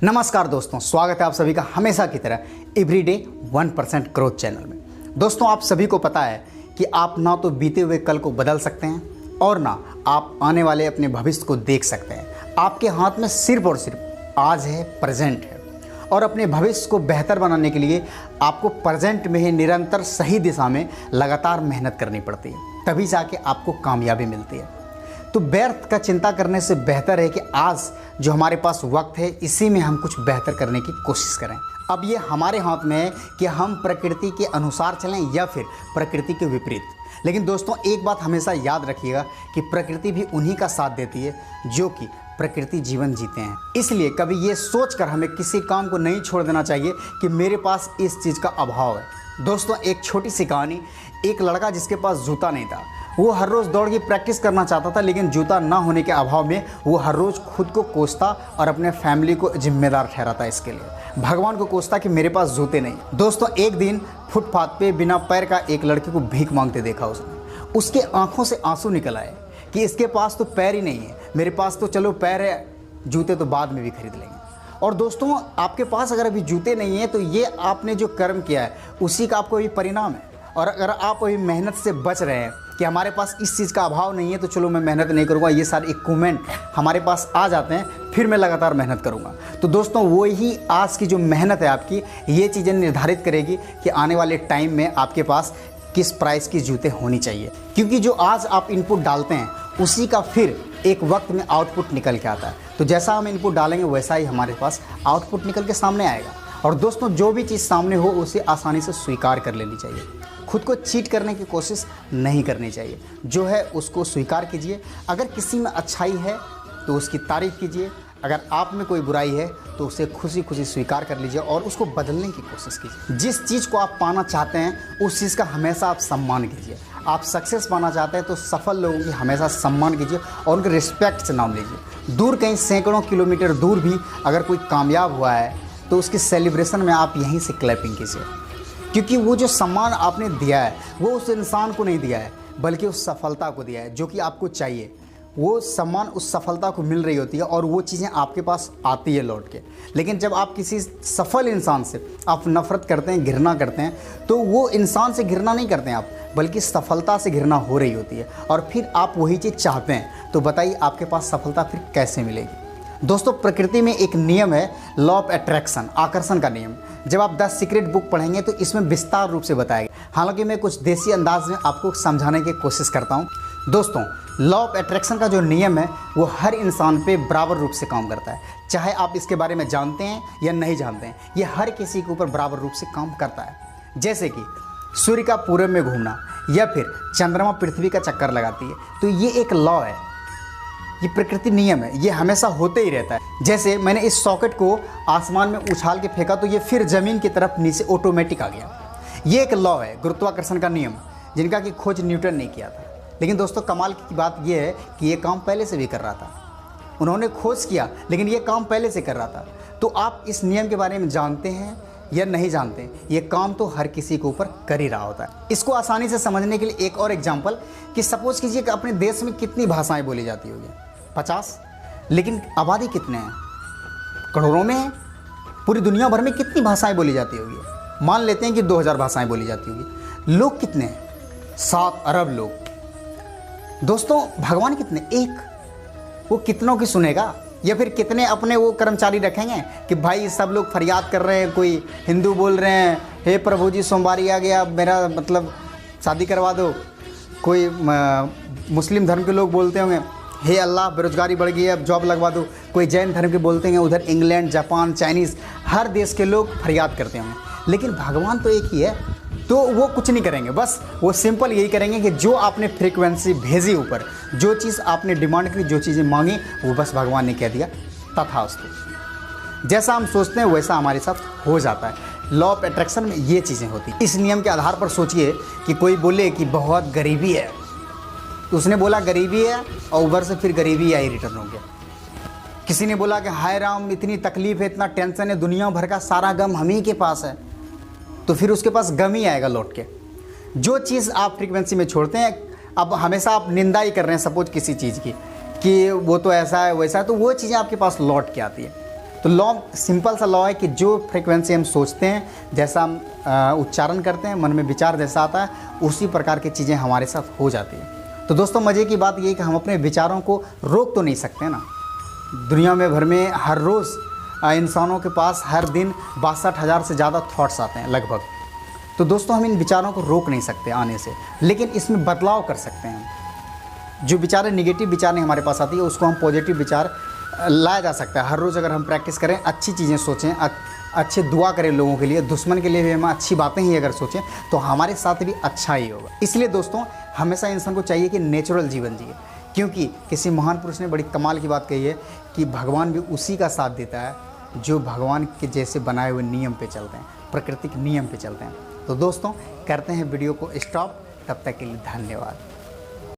नमस्कार दोस्तों, स्वागत है आप सभी का हमेशा की तरह एवरीडे 1% ग्रोथ चैनल में। दोस्तों, आप सभी को पता है कि आप ना तो बीते हुए कल को बदल सकते हैं और ना आप आने वाले अपने भविष्य को देख सकते हैं। आपके हाथ में सिर्फ और सिर्फ आज है, प्रेजेंट है। और अपने भविष्य को बेहतर बनाने के लिए आपको प्रेजेंट में ही निरंतर सही दिशा में लगातार मेहनत करनी पड़ती है, तभी जाके आपको कामयाबी मिलती है। तो व्यर्थ का चिंता करने से बेहतर है कि आज जो हमारे पास वक्त है इसी में हम कुछ बेहतर करने की कोशिश करें। अब ये हमारे हाथ में है कि हम प्रकृति के अनुसार चलें या फिर प्रकृति के विपरीत। लेकिन दोस्तों, एक बात हमेशा याद रखिएगा कि प्रकृति भी उन्हीं का साथ देती है जो कि प्रकृति जीवन जीते हैं। इसलिए कभी ये सोचकर हमें किसी काम को नहीं छोड़ देना चाहिए कि मेरे पास इस चीज़ का अभाव है। दोस्तों, एक छोटी सी कहानी। एक लड़का जिसके पास जूता नहीं था, वो हर रोज़ दौड़ की प्रैक्टिस करना चाहता था, लेकिन जूता ना होने के अभाव में वो हर रोज़ खुद को कोसता और अपने फैमिली को जिम्मेदार ठहराता। इसके लिए भगवान को कोसता कि मेरे पास जूते नहीं। दोस्तों, एक दिन फुटपाथ पे बिना पैर का एक लड़के को भीख मांगते देखा उसने। उसके आंखों से आंसू निकल आए कि इसके पास तो पैर ही नहीं है, मेरे पास तो चलो पैर है, जूते तो बाद में भी खरीद लेंगे। और दोस्तों, आपके पास अगर अभी जूते नहीं है तो ये आपने जो कर्म किया है उसी का आपको अभी परिणाम है। और अगर आप अभी मेहनत से बच रहे हैं कि हमारे पास इस चीज़ का अभाव नहीं है तो चलो मैं मेहनत नहीं करूँगा, ये सारे इक्विपमेंट हमारे पास आ जाते हैं फिर मैं लगातार मेहनत करूँगा, तो दोस्तों वो ही आज की जो मेहनत है आपकी, ये चीज़ें निर्धारित करेगी कि आने वाले टाइम में आपके पास किस प्राइस की जूते होनी चाहिए। क्योंकि जो आज आप इनपुट डालते हैं उसी का फिर एक वक्त में आउटपुट निकल के आता है। तो जैसा हम इनपुट डालेंगे वैसा ही हमारे पास आउटपुट निकल के सामने आएगा। और दोस्तों, जो भी चीज़ सामने हो उसे आसानी से स्वीकार कर लेनी चाहिए। खुद को चीट करने की कोशिश नहीं करनी चाहिए। जो है उसको स्वीकार कीजिए। अगर किसी में अच्छाई है तो उसकी तारीफ़ कीजिए, अगर आप में कोई बुराई है तो उसे खुशी खुशी स्वीकार कर लीजिए और उसको बदलने की कोशिश कीजिए। जिस चीज़ को आप पाना चाहते हैं उस चीज़ का हमेशा आप सम्मान कीजिए। आप सक्सेस पाना चाहते हैं तो सफल लोगों की हमेशा सम्मान कीजिए और उनके रिस्पेक्ट से नाम लीजिए। दूर कहीं सैकड़ों किलोमीटर दूर भी अगर कोई कामयाब हुआ है तो उसकी सेलिब्रेशन में आप यहीं से क्लैपिंग कीजिए, क्योंकि वो जो सम्मान आपने दिया है वो उस इंसान को नहीं दिया है बल्कि उस सफलता को दिया है जो कि आपको चाहिए। वो सम्मान उस सफलता को मिल रही होती है और वो चीज़ें आपके पास आती है लौट के। लेकिन जब आप किसी सफल इंसान से आप नफ़रत करते हैं, घृणा करते हैं, तो वो इंसान से घृणा नहीं करते हैं आप, बल्कि सफलता से घृणा हो रही होती है और फिर आप वही चीज़ चाहते हैं। तो बताइए आपके पास सफलता फिर कैसे मिलेगी। दोस्तों, प्रकृति में एक नियम है, लॉ ऑफ अट्रैक्शन, आकर्षण का नियम। जब आप 10 सीक्रेट बुक पढ़ेंगे तो इसमें विस्तार रूप से बताया गया। हालांकि मैं कुछ देसी अंदाज में आपको समझाने की कोशिश करता हूं। दोस्तों, लॉ ऑफ अट्रैक्शन का जो नियम है वो हर इंसान पे बराबर रूप से काम करता है। चाहे आप इसके बारे में जानते हैं या नहीं जानते हैं, ये हर किसी के ऊपर बराबर रूप से काम करता है। जैसे कि सूर्य का पूरब में घूमना या फिर चंद्रमा पृथ्वी का चक्कर लगाती है, तो ये एक लॉ है, ये प्रकृति नियम है, ये हमेशा होते ही रहता है। जैसे मैंने इस सॉकेट को आसमान में उछाल के फेंका तो ये फिर ज़मीन की तरफ नीचे ऑटोमेटिक आ गया। ये एक लॉ है, गुरुत्वाकर्षण का नियम, जिनका कि खोज न्यूटन ने किया था। लेकिन दोस्तों, कमाल की बात यह है कि ये काम पहले से भी कर रहा था। उन्होंने खोज किया लेकिन ये काम पहले से कर रहा था। तो आप इस नियम के बारे में जानते हैं या नहीं जानते, ये काम तो हर किसी के ऊपर कर ही रहा होता है। इसको आसानी से समझने के लिए एक और एग्जाम्पल कि सपोज कीजिए कि अपने देश में कितनी भाषाएं बोली जाती होगी, 50, लेकिन आबादी कितने हैं, करोड़ों में है। पूरी दुनिया भर में कितनी भाषाएं बोली जाती होगी, मान लेते हैं कि 2000 भाषाएं बोली जाती होगी। लोग कितने हैं, 7 अरब लोग। दोस्तों, भगवान कितने, एक। वो कितनों की सुनेगा या फिर कितने अपने वो कर्मचारी रखेंगे कि भाई सब लोग फरियाद कर रहे हैं, कोई हिंदू बोल रहे हैं हे प्रभु जी सोमवारी आ गया, मेरा मतलब शादी करवा दो। कोई मुस्लिम धर्म के लोग बोलते होंगे हे अल्लाह बेरोजगारी बढ़ गई है, अब जॉब लगवा दो। कोई जैन धर्म के बोलते हैं, उधर इंग्लैंड, जापान, चाइनीज़, हर देश के लोग फरियाद करते होंगे। लेकिन भगवान तो एक ही है, तो वो कुछ नहीं करेंगे, बस वो सिंपल यही करेंगे कि जो आपने फ्रीक्वेंसी भेजी ऊपर, जो चीज़ आपने डिमांड करी, जो चीज़ें मांगी, वो बस भगवान ने कह दिया तथास्तु। जैसा हम सोचते हैं वैसा हमारे साथ हो जाता है। लॉ ऑफ अट्रैक्शन में ये चीज़ें होती हैं। इस नियम के आधार पर सोचिए कि कोई बोले कि बहुत गरीबी है, तो उसने बोला गरीबी है और ऊपर से फिर गरीबी आई रिटर्न हो गया। किसी ने बोला कि हाय राम इतनी तकलीफ है, इतना टेंशन है, दुनिया भर का सारा गम हम ही के पास है, तो फिर उसके पास गम ही आएगा लौट के। जो चीज़ आप फ्रीक्वेंसी में छोड़ते हैं, अब हमेशा आप निंदा ही कर रहे हैं सपोज किसी चीज़ की कि वो तो ऐसा है वैसा है, तो वो चीज़ें आपके पास लौट के आती है। तो लॉ सिंपल सा लॉ है कि जो फ्रिक्वेंसी हम सोचते हैं, जैसा हम उच्चारण करते हैं, मन में विचार जैसा आता है, उसी प्रकार की चीज़ें हमारे साथ हो जाती हैं। तो दोस्तों मज़े की बात ये है कि हम अपने विचारों को रोक तो नहीं सकते ना। दुनिया में भर में हर रोज़ इंसानों के पास हर दिन 62,000 से ज़्यादा थॉट्स आते हैं लगभग। तो दोस्तों हम इन विचारों को रोक नहीं सकते आने से, लेकिन इसमें बदलाव कर सकते हैं। जो विचार नेगेटिव विचार नहीं हमारे पास आती है, उसको हम पॉजिटिव विचार लाया जा सकता है। हर रोज़ अगर हम प्रैक्टिस करें, अच्छी चीज़ें सोचें, अच्छे दुआ करें लोगों के लिए, दुश्मन के लिए भी हम अच्छी बातें ही अगर सोचें तो हमारे साथ भी अच्छा ही होगा। इसलिए दोस्तों हमेशा इंसान को चाहिए कि नेचुरल जीवन जिए, क्योंकि किसी महान पुरुष ने बड़ी कमाल की बात कही है कि भगवान भी उसी का साथ देता है जो भगवान के जैसे बनाए हुए नियम पे चलते हैं, प्राकृतिक नियम पे चलते हैं। तो दोस्तों करते हैं वीडियो को स्टॉप, तब तक के लिए धन्यवाद।